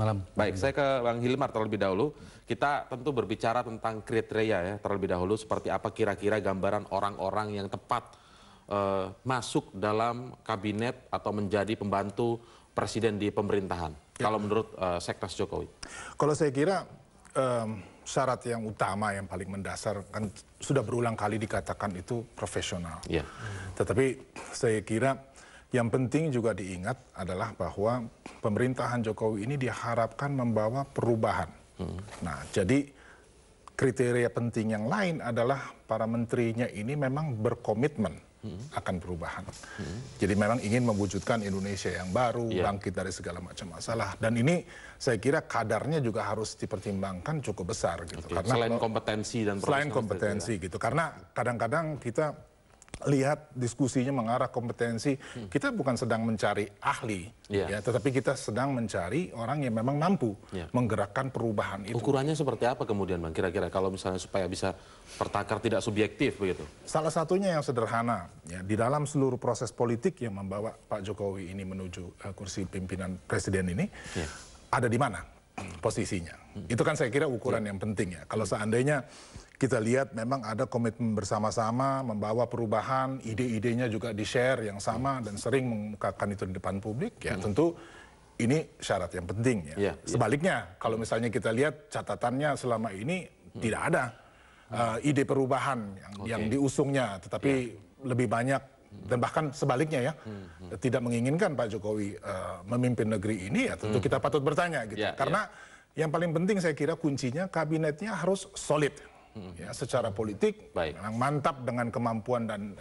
Malam. Baik, saya ke Bang Hilmar terlebih dahulu. Kita tentu berbicara tentang kriteria ya terlebih dahulu, seperti apa kira-kira gambaran orang-orang yang tepat masuk dalam kabinet atau menjadi pembantu presiden di pemerintahan. Kalau menurut Seknas Jokowi. Kalau saya kira syarat yang utama yang paling mendasar kan sudah berulang kali dikatakan itu profesional. Ya. Tetapi saya kira yang penting juga diingat adalah bahwa pemerintahan Jokowi ini diharapkan membawa perubahan. Nah, jadi kriteria penting yang lain adalah para menterinya ini memang berkomitmen akan perubahan. Jadi memang ingin mewujudkan Indonesia yang baru, bangkit dari segala macam masalah. Dan ini saya kira kadarnya juga harus dipertimbangkan cukup besar gitu. Karena selain kompetensi dan selain kompetensi gitu. Karena kadang-kadang kita lihat diskusinya mengarah kompetensi, kita bukan sedang mencari ahli, ya, tetapi kita sedang mencari orang yang memang mampu menggerakkan perubahan itu. Ukurannya seperti apa kemudian Bang, kira-kira kalau misalnya supaya bisa pertakar tidak subjektif begitu? Salah satunya yang sederhana, ya, di dalam seluruh proses politik yang membawa Pak Jokowi ini menuju kursi pimpinan presiden ini, ada di mana posisinya. Itu kan saya kira ukuran yang penting ya. Kalau seandainya kita lihat memang ada komitmen bersama-sama membawa perubahan, ide-idenya juga di-share yang sama dan sering mengemukakan itu di depan publik, ya tentu ini syarat yang penting ya. Sebaliknya, kalau misalnya kita lihat catatannya selama ini tidak ada ide perubahan yang diusungnya, tetapi lebih banyak dan bahkan sebaliknya ya, tidak menginginkan Pak Jokowi memimpin negeri ini, ya tentu kita patut bertanya gitu. Karena yang paling penting saya kira kuncinya kabinetnya harus solid. Ya, secara politik memang mantap dengan kemampuan dan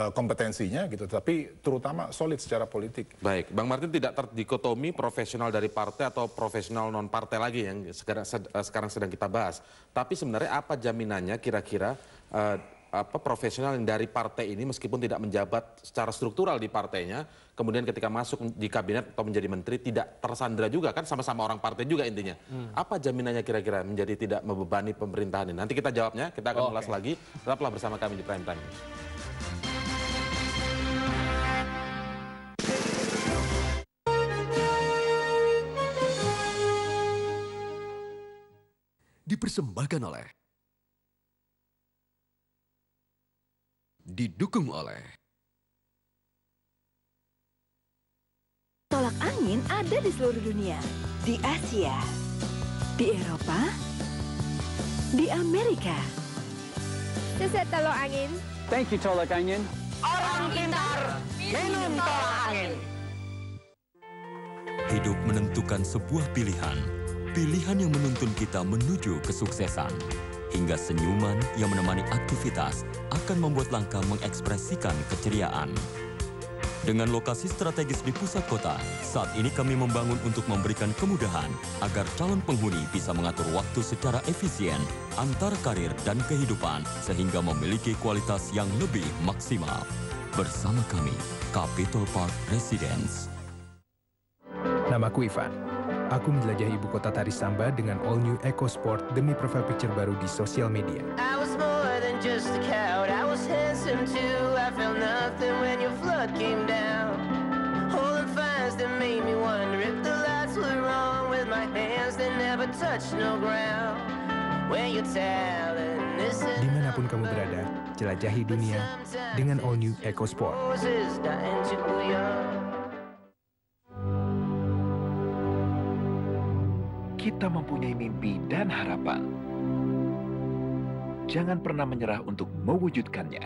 kompetensinya gitu, tapi terutama solid secara politik. Baik, Bang Martin tidak terdikotomi profesional dari partai atau profesional non partai lagi yang sekarang sedang kita bahas. Tapi sebenarnya apa jaminannya kira-kira profesional yang dari partai ini meskipun tidak menjabat secara struktural di partainya, kemudian ketika masuk di kabinet atau menjadi menteri tidak tersandra juga, kan sama-sama orang partai juga intinya. Apa jaminannya kira-kira menjadi tidak membebani pemerintahan ini? Nanti kita jawabnya, kita akan ulas lagi. Tetaplah bersama kami di Prime Time News. Dipersembahkan oleh, didukung oleh tolak angin ada di seluruh dunia. Di Asia, di Eropa, di Amerika. Seset tolak angin. Thank you, tolak angin. Orang pintar minum tolak angin. hidup menentukan sebuah pilihan. Pilihan yang menuntun kita menuju kesuksesan. Hingga senyuman yang menemani aktivitas akan membuat langkah mengekspresikan keceriaan. Dengan lokasi strategis di pusat kota, saat ini kami membangun untuk memberikan kemudahan agar calon penghuni bisa mengatur waktu secara efisien antara karir dan kehidupan sehingga memiliki kualitas yang lebih maksimal. Bersama kami, Capitol Park Residence. Namaku Ivan. Aku menjelajahi ibu kota tari samba dengan all new EcoSport demi profile picture baru di sosial media. I was more than just a coward, I was handsome too. I felt nothing when your flood came down. Holding fires that made me wonder if the lights were wrong. With my hands that never touched no ground. When your talent isn't Dimanapun kamu berada, jelajahi dunia dengan all new EcoSport. Kita mempunyai mimpi dan harapan. Jangan pernah menyerah untuk mewujudkannya.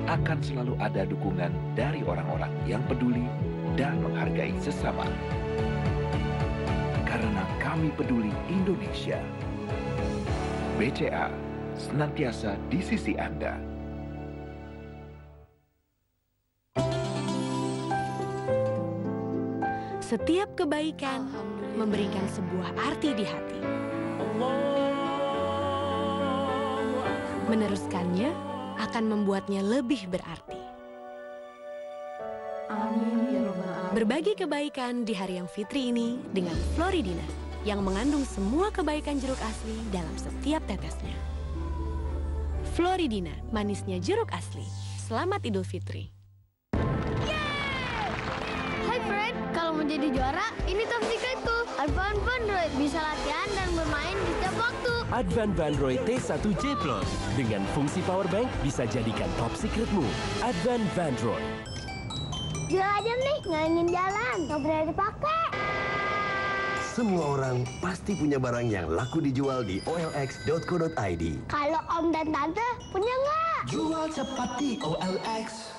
Akan selalu ada dukungan dari orang-orang yang peduli dan menghargai sesama. Karena kami peduli Indonesia. BCA senantiasa di sisi Anda. Setiap kebaikan memberikan sebuah arti di hati. Meneruskannya akan membuatnya lebih berarti. Berbagi kebaikan di hari yang fitri ini dengan Floridina yang mengandung semua kebaikan jeruk asli dalam setiap tetesnya. Floridina, manisnya jeruk asli. Selamat Idul Fitri. jadi juara, ini top secretku. Advan Vandroid bisa latihan dan bermain di setiap waktu. Advan Vandroid T1J Plus dengan fungsi power bank bisa jadikan top secretmu. Advan Vandroid. Jual aja nih, nggak ingin jalan. Nggak berani dipakai. Semua orang pasti punya barang yang laku dijual di olx.co.id. Kalau om dan tante punya nggak? Jual cepat di OLX.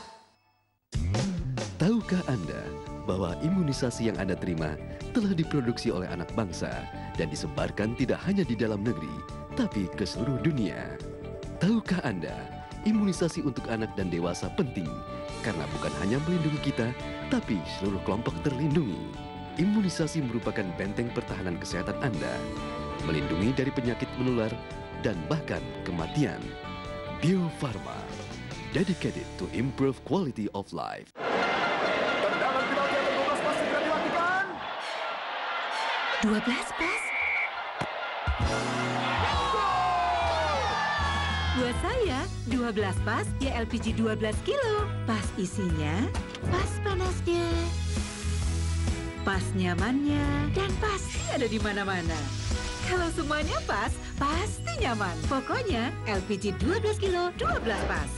Tahukah Anda bahwa imunisasi yang Anda terima telah diproduksi oleh anak bangsa dan disebarkan tidak hanya di dalam negeri, tapi ke seluruh dunia? Tahukah Anda, imunisasi untuk anak dan dewasa penting karena bukan hanya melindungi kita, tapi seluruh kelompok terlindungi. Imunisasi merupakan benteng pertahanan kesehatan Anda, melindungi dari penyakit menular dan bahkan kematian. Bio Farma, dedicated to improve quality of life. Tendangan penalti yang 12 pas segera dilakukan. 12 pas? Buat saya, 12 pas ya LPG 12 kilo. Pas isinya, pas panasnya, pas nyamannya, dan pasti ada di mana-mana. Kalau semuanya pas, pasti nyaman. Pokoknya LPG 12 kilo, 12 pas.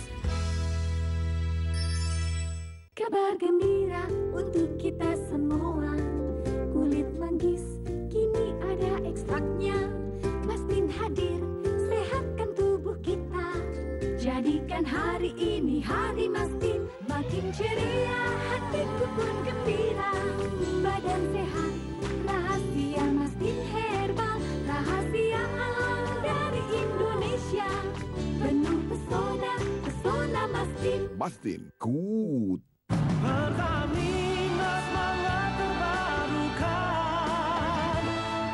Kabar gembira untuk kita semua. Kulit manggis, kini ada ekstraknya. Mastin hadir, sehatkan tubuh kita. Jadikan hari ini hari Mastin. Makin ceria, hatiku pun gembira. Badan sehat, rahasia Mastin herbal. Rahasia alam dari Indonesia. Penuh pesona, pesona Mastin. Mastin, good. Pertamina semangat terbarukan.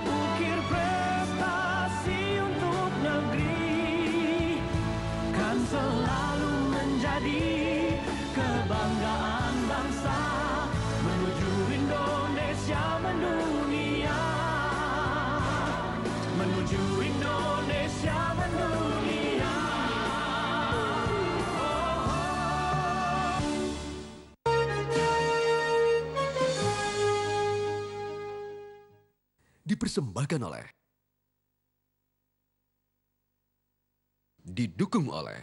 Ukir prestasi untuk negeri. Kan selalu menjadi kebanggaan bangsa. Menuju Indonesia mendunia. Menuju Indonesia mendunia. Dipersembahkan oleh, didukung oleh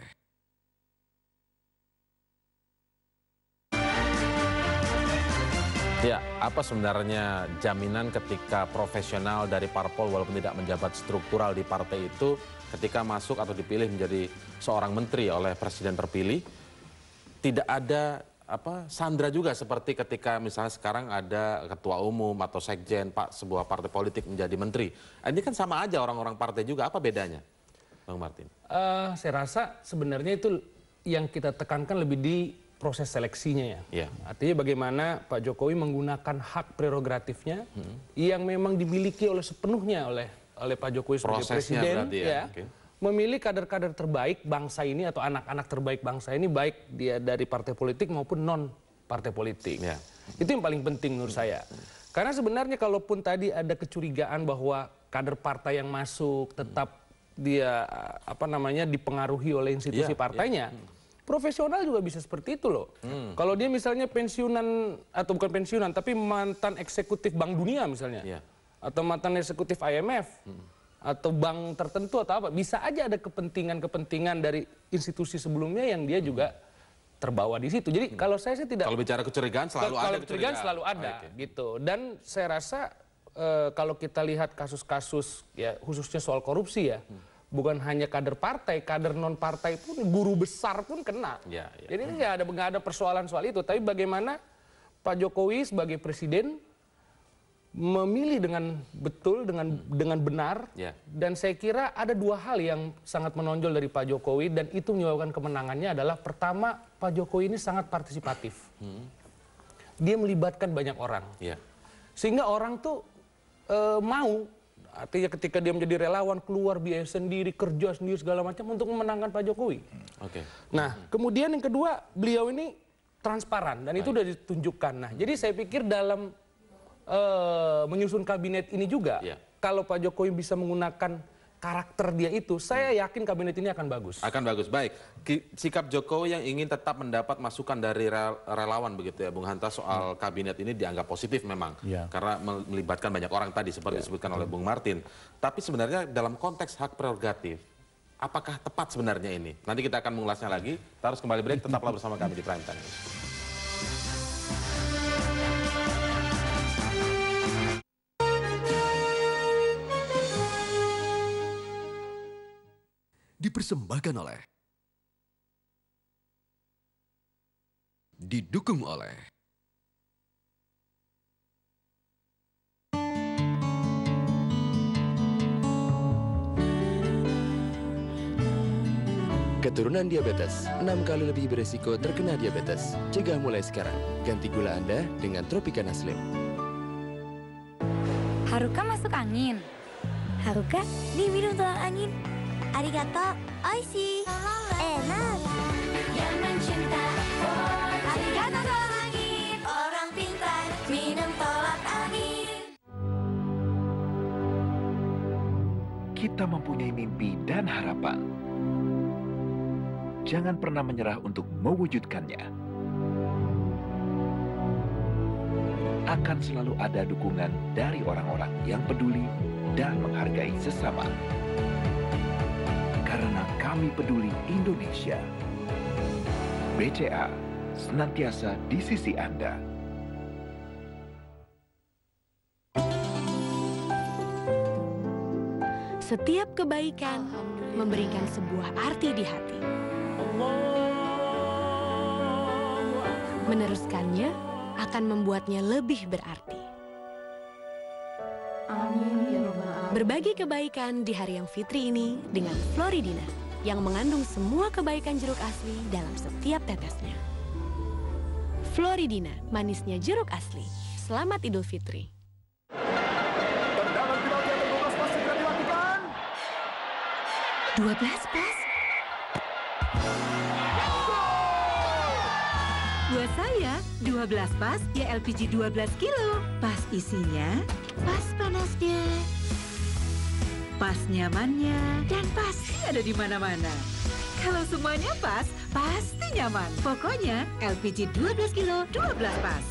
Ya, apa sebenarnya jaminan ketika profesional dari parpol walaupun tidak menjabat struktural di partai itu ketika masuk atau dipilih menjadi seorang menteri oleh presiden terpilih tidak ada sandra juga seperti ketika misalnya sekarang ada ketua umum atau sekjen sebuah partai politik menjadi menteri. Ini kan sama aja orang-orang partai juga, apa bedanya, Bang Martin? Saya rasa sebenarnya itu yang kita tekankan lebih di proses seleksinya ya. Artinya bagaimana Pak Jokowi menggunakan hak prerogatifnya yang memang dimiliki oleh sepenuhnya oleh Pak Jokowi sebagai presiden ya. Memilih kader-kader terbaik bangsa ini atau anak-anak terbaik bangsa ini baik dia dari partai politik maupun non partai politik. Itu yang paling penting menurut saya. Karena sebenarnya kalaupun tadi ada kecurigaan bahwa kader partai yang masuk tetap dia dipengaruhi oleh institusi partainya. Profesional juga bisa seperti itu loh. Kalau dia misalnya pensiunan atau bukan pensiunan tapi mantan eksekutif Bank Dunia misalnya. Atau mantan eksekutif IMF. Atau bank tertentu atau apa, bisa aja ada kepentingan-kepentingan dari institusi sebelumnya yang dia juga terbawa di situ. Jadi kalau saya sih tidak. Kalau bicara kecurigaan selalu ada. Kalau kecurigaan selalu ada, gitu. Dan saya rasa kalau kita lihat kasus-kasus ya khususnya soal korupsi ya, bukan hanya kader partai, kader non partai pun guru besar pun kena. Jadi nggak ada persoalan soal itu. Tapi bagaimana Pak Jokowi sebagai presiden memilih dengan betul, dengan benar, dan saya kira ada dua hal yang sangat menonjol dari Pak Jokowi dan itu menyebabkan kemenangannya adalah pertama, Pak Jokowi ini sangat partisipatif. Dia melibatkan banyak orang, sehingga orang tuh mau, artinya ketika dia menjadi relawan keluar biaya sendiri, kerja sendiri segala macam untuk memenangkan Pak Jokowi. Nah, kemudian yang kedua, beliau ini transparan dan itu sudah ditunjukkan. Nah, jadi saya pikir dalam menyusun kabinet ini juga, kalau Pak Jokowi bisa menggunakan karakter dia itu, saya yakin kabinet ini akan bagus. Akan bagus, baik. Sikap Jokowi yang ingin tetap mendapat masukan dari relawan begitu ya, Bung Hanta, soal kabinet ini dianggap positif memang. Karena melibatkan banyak orang tadi, seperti disebutkan oleh Bung Martin. Tapi sebenarnya dalam konteks hak prerogatif, apakah tepat sebenarnya ini? Nanti kita akan mengulasnya lagi. Kita harus kembali break, tetaplah bersama kami di Prime Time. Dipersembahkan oleh, didukung oleh keturunan diabetes 6 kali lebih beresiko terkena diabetes. Cegah mulai sekarang. Ganti gula Anda dengan Tropicana Slim. Haruka masuk angin. Haruka diminum tolak angin. Arigato, oishi, enak. Yang mencinta, arigato tolak angin. Orang pintar, minum tolak angin. Kita mempunyai mimpi dan harapan. Jangan pernah menyerah untuk mewujudkannya. Akan selalu ada dukungan dari orang-orang yang peduli dan menghargai sesama. Karena kami peduli Indonesia. BCA senantiasa di sisi Anda. Setiap kebaikan memberikan sebuah arti di hati. Meneruskannya akan membuatnya lebih berarti. Berbagi kebaikan di hari yang fitri ini dengan Floridina yang mengandung semua kebaikan jeruk asli dalam setiap tetesnya. Floridina, manisnya jeruk asli. Selamat Idul Fitri. Tendangan penalti yang ke-12 pas segera dilakukan. 12 pas? Buat saya, 12 pas ya LPG 12 kilo. Pas isinya, pas panasnya, pas nyamannya, dan pasti ada di mana-mana. Kalau semuanya pas, pasti nyaman. Pokoknya LPG 12 kilo, 12 pas.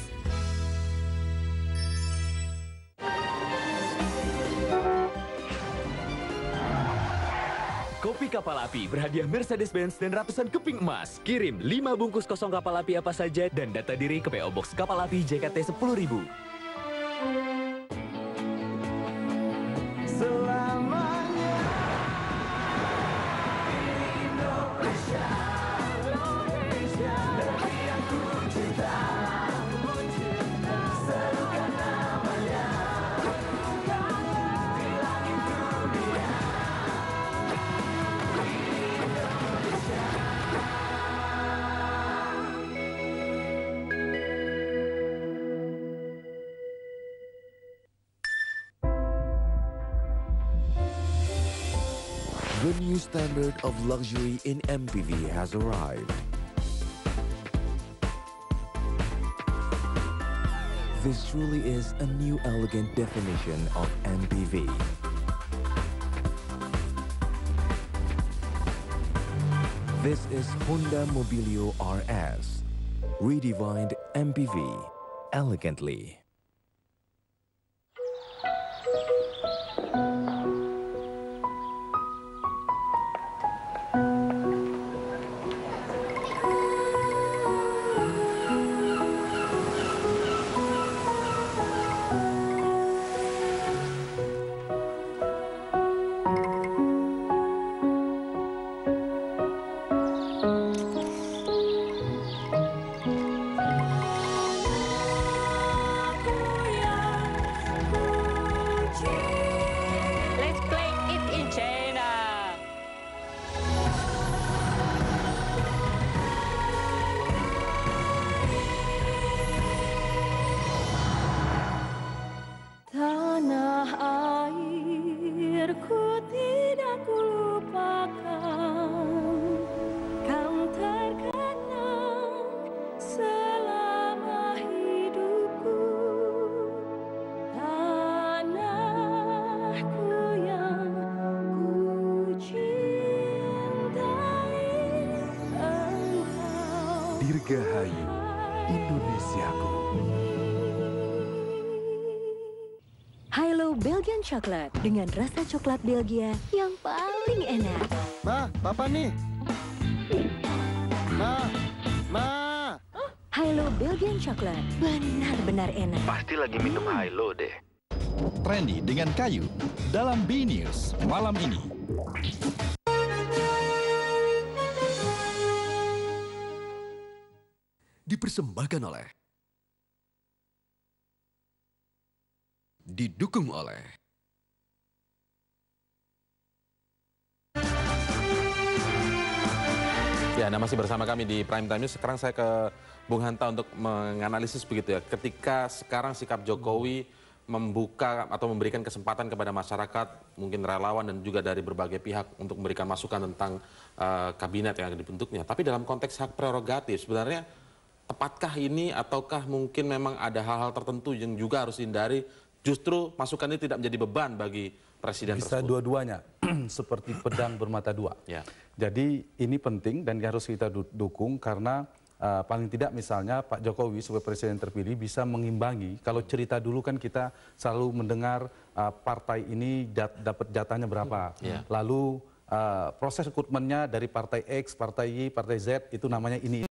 Kopi Kapal Api berhadiah Mercedes-Benz dan ratusan keping emas. Kirim 5 bungkus kosong kapal api apa saja dan data diri ke PO Box Kapal Api JKT 10.000. The new standard of luxury in MPV has arrived. This truly is a new elegant definition of MPV. This is Honda Mobilio RS, redefined MPV elegantly. Dirgahayu Indonesiaku. Hilo Belgian Chocolate dengan rasa coklat Belgia yang paling enak. Ma, Papa nih. Ma. Hilo Belgian Chocolate benar-benar enak. Pasti lagi minum Hilo deh. Trendy dengan kayu dalam B-News malam ini. Dipersembahkan oleh, didukung oleh Ya, Anda masih bersama kami di Prime Time News. Sekarang saya ke Bung Hanta untuk menganalisis begitu ya. Ketika sekarang sikap Jokowi membuka atau memberikan kesempatan kepada masyarakat, mungkin relawan dan juga dari berbagai pihak untuk memberikan masukan tentang kabinet yang akan dibentuknya. Tapi dalam konteks hak prerogatif, sebenarnya tepatkah ini ataukah mungkin memang ada hal-hal tertentu yang juga harus dihindari, justru masukan ini tidak menjadi beban bagi presiden bisa tersebut? Dua-duanya, seperti pedang bermata dua. Ya. Jadi ini penting dan harus kita dukung karena paling tidak misalnya Pak Jokowi sebagai presiden terpilih bisa mengimbangi. Kalau cerita dulu kan kita selalu mendengar partai ini dapat jatahnya berapa. Lalu proses rekrutmennya dari partai X, partai Y, partai Z itu namanya ini.